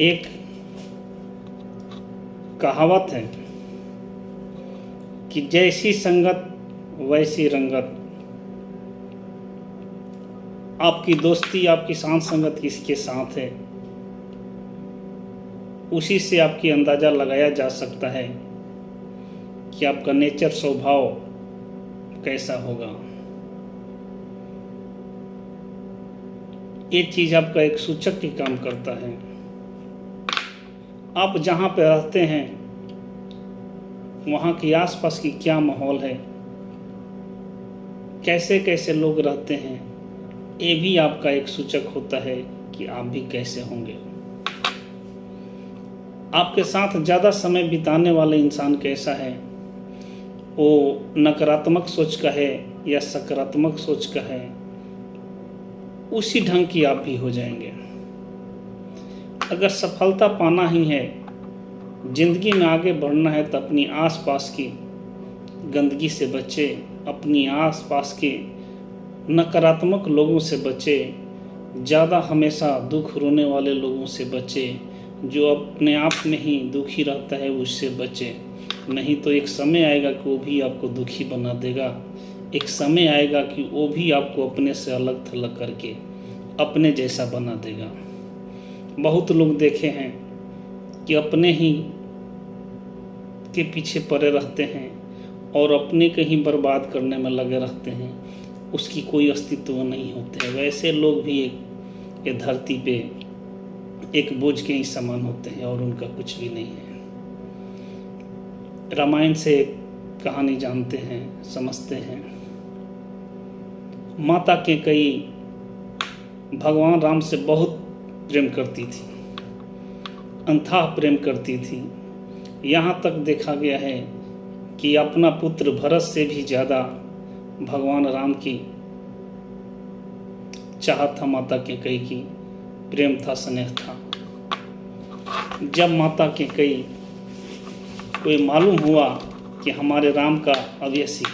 एक कहावत है कि जैसी संगत वैसी रंगत। आपकी दोस्ती, आपकी साथ संगत किसके साथ है, उसी से आपकी अंदाज़ा लगाया जा सकता है कि आपका नेचर, स्वभाव कैसा होगा। ये चीज़ आपका एक सूचक की काम करता है। आप जहाँ पे रहते हैं वहाँ के आसपास की क्या माहौल है, कैसे कैसे लोग रहते हैं, ये भी आपका एक सूचक होता है कि आप भी कैसे होंगे। आपके साथ ज़्यादा समय बिताने वाले इंसान कैसा है, वो नकारात्मक सोच का है या सकारात्मक सोच का है, उसी ढंग की आप भी हो जाएंगे। अगर सफलता पाना ही है, जिंदगी में आगे बढ़ना है, तो अपनी आसपास की गंदगी से बचे, अपनी आसपास के नकारात्मक लोगों से बचे, ज़्यादा हमेशा दुख रोने वाले लोगों से बचे, जो अपने आप में ही दुखी रहता है उससे बचे। नहीं तो एक समय आएगा कि वो भी आपको दुखी बना देगा। एक समय आएगा कि वो भी आपको अपने से अलग थलग करके अपने जैसा बना देगा। बहुत लोग देखे हैं कि अपने ही के पीछे पड़े रहते हैं और अपने को ही बर्बाद करने में लगे रहते हैं, उसकी कोई अस्तित्व नहीं होते हैं। वैसे लोग भी ये धरती पे एक बोझ के ही समान होते हैं और उनका कुछ भी नहीं है। रामायण से एक कहानी जानते हैं, समझते हैं। माता कैकेयी भगवान राम से बहुत प्रेम करती थी, अथाह प्रेम करती थी। यहाँ तक देखा गया है कि अपना पुत्र भरत से भी ज़्यादा भगवान राम की चाहत था, माता कैकेयी की प्रेम था, स्नेह था। जब माता कैकेयी को मालूम हुआ कि हमारे राम का अवयसी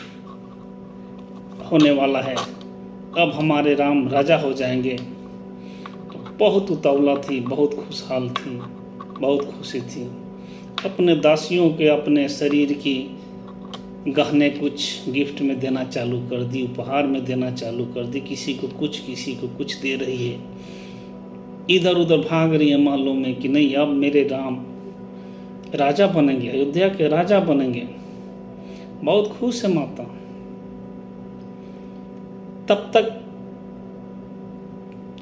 होने वाला है, अब हमारे राम राजा हो जाएंगे, तो बहुत उतावला थी, बहुत खुशहाल थी, बहुत खुशी थी। अपने दासियों के अपने शरीर की गहने कुछ गिफ्ट में देना चालू कर दी, उपहार में देना चालू कर दी। किसी को कुछ दे रही है, इधर उधर भाग रही है महलों में कि नहीं अब मेरे राम राजा बनेंगे, अयोध्या के राजा बनेंगे। बहुत खुश है माता। तब तक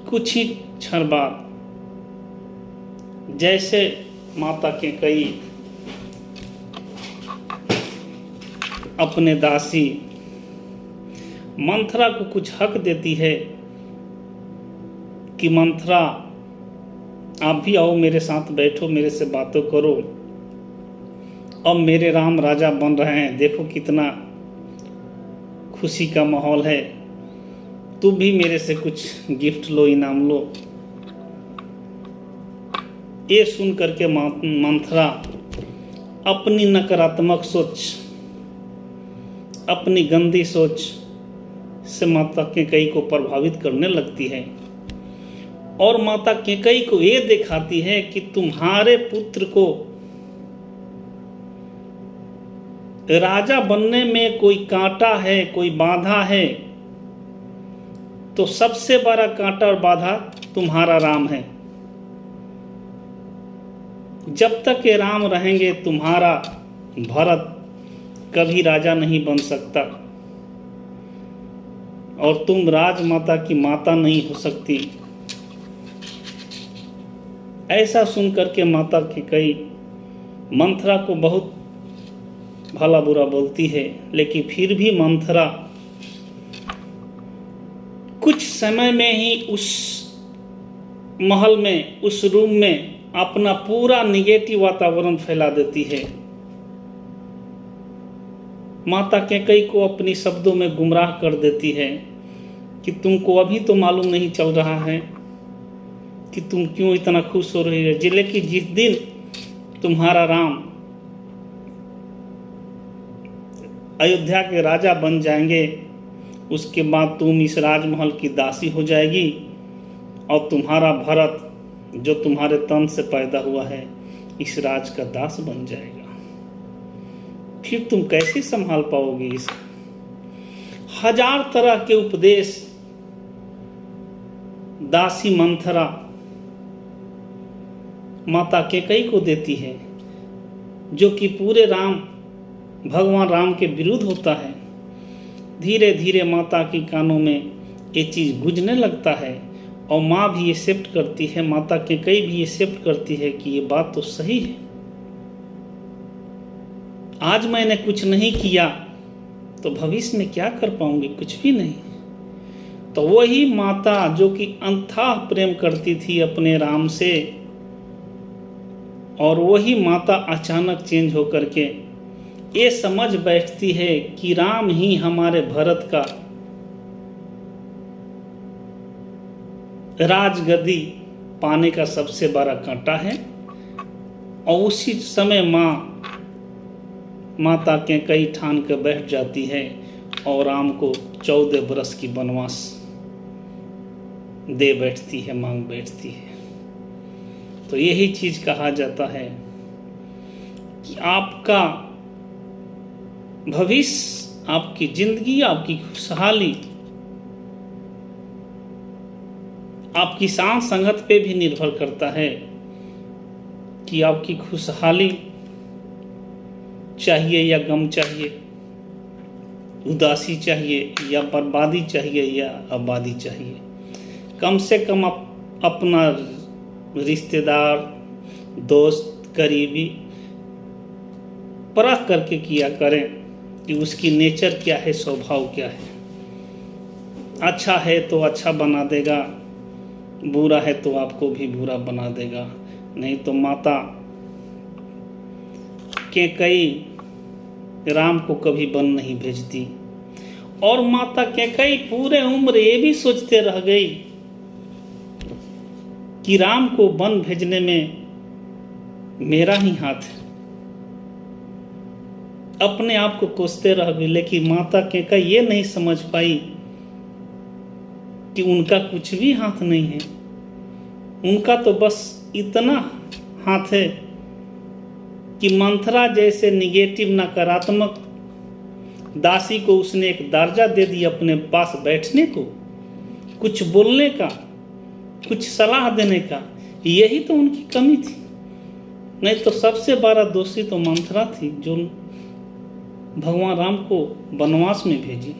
कुछ ही क्षण बाद जैसे माता कैकेयी अपने दासी मंथरा को कुछ हक देती है कि मंथरा आप भी आओ, मेरे साथ बैठो, मेरे से बातें करो, अब मेरे राम राजा बन रहे हैं, देखो कितना खुशी का माहौल है, तुम भी मेरे से कुछ गिफ्ट लो, इनाम लो। ये सुन करके मंथरा अपनी नकारात्मक सोच, अपनी गंदी सोच से माता कैकेयी को प्रभावित करने लगती है और माता कैकेयी को ये दिखाती है कि तुम्हारे पुत्र को राजा बनने में कोई कांटा है, कोई बाधा है, तो सबसे बड़ा कांटा और बाधा तुम्हारा राम है। जब तक ये राम रहेंगे तुम्हारा भरत कभी राजा नहीं बन सकता और तुम राजमाता की माता नहीं हो सकती। ऐसा सुनकर के माता कैकेयी मंथरा को बहुत भला बुरा बोलती है, लेकिन फिर भी मंथरा कुछ समय में ही उस महल में, उस रूम में अपना पूरा निगेटिव वातावरण फैला देती है। माता कैकेयी को अपनी शब्दों में गुमराह कर देती है कि तुमको अभी तो मालूम नहीं चल रहा है कि तुम क्यों इतना खुश हो रही है, लेकिन जिस दिन तुम्हारा राम अयोध्या के राजा बन जाएंगे, उसके बाद तुम इस राजमहल की दासी हो जाएगी और तुम्हारा भरत जो तुम्हारे तन से पैदा हुआ है इस राज का दास बन जाएगा। फिर तुम कैसे संभाल पाओगे इस हजार तरह के उपदेश दासी मंथरा माता कैकेयी को देती है, जो कि पूरे भगवान राम के विरुद्ध होता है। धीरे धीरे माता के कानों में ये चीज़ गूंजने लगता है और माँ भी एक्सेप्ट करती है, माता कैकेयी भी एक्सेप्ट करती है कि ये बात तो सही है। आज मैंने कुछ नहीं किया तो भविष्य में क्या कर पाऊंगी? कुछ भी नहीं। तो वही माता जो कि अथाह प्रेम करती थी अपने राम से, और वही माता अचानक चेंज होकर के ये समझ बैठती है कि राम ही हमारे भरत का राजगद्दी पाने का सबसे बड़ा कांटा है। और उसी समय माता कैकेयी ठान कर बैठ जाती है और राम को 14 बरस की वनवास दे बैठती है, मांग बैठती है। तो यही चीज कहा जाता है कि आपका भविष्य, आपकी जिंदगी, आपकी खुशहाली आपकी सांस संगत पे भी निर्भर करता है कि आपकी खुशहाली चाहिए या गम चाहिए, उदासी चाहिए या बर्बादी चाहिए या आबादी चाहिए। कम से कम अपना रिश्तेदार, दोस्त, करीबी परख करके किया करें कि उसकी नेचर क्या है, स्वभाव क्या है। अच्छा है तो अच्छा बना देगा, बुरा है तो आपको भी बुरा बना देगा। नहीं तो माता कैकेयी राम को कभी वन नहीं भेजती, और माता कैकेयी पूरे उम्र ये भी सोचते रह गई कि राम को वन भेजने में मेरा ही हाथ है। अपने आप को कोसते रह गई, लेकिन माता कैकेयी ये नहीं समझ पाई कि उनका कुछ भी हाथ नहीं है। उनका तो बस इतना हाथ है कि मंथरा जैसे निगेटिव, नकारात्मक दासी को उसने एक दर्जा दे दिया अपने पास बैठने को, कुछ बोलने का, कुछ सलाह देने का। यही तो उनकी कमी थी। नहीं तो सबसे बड़ा दोषी तो मंथरा थी जो भगवान राम को वनवास में भेजी।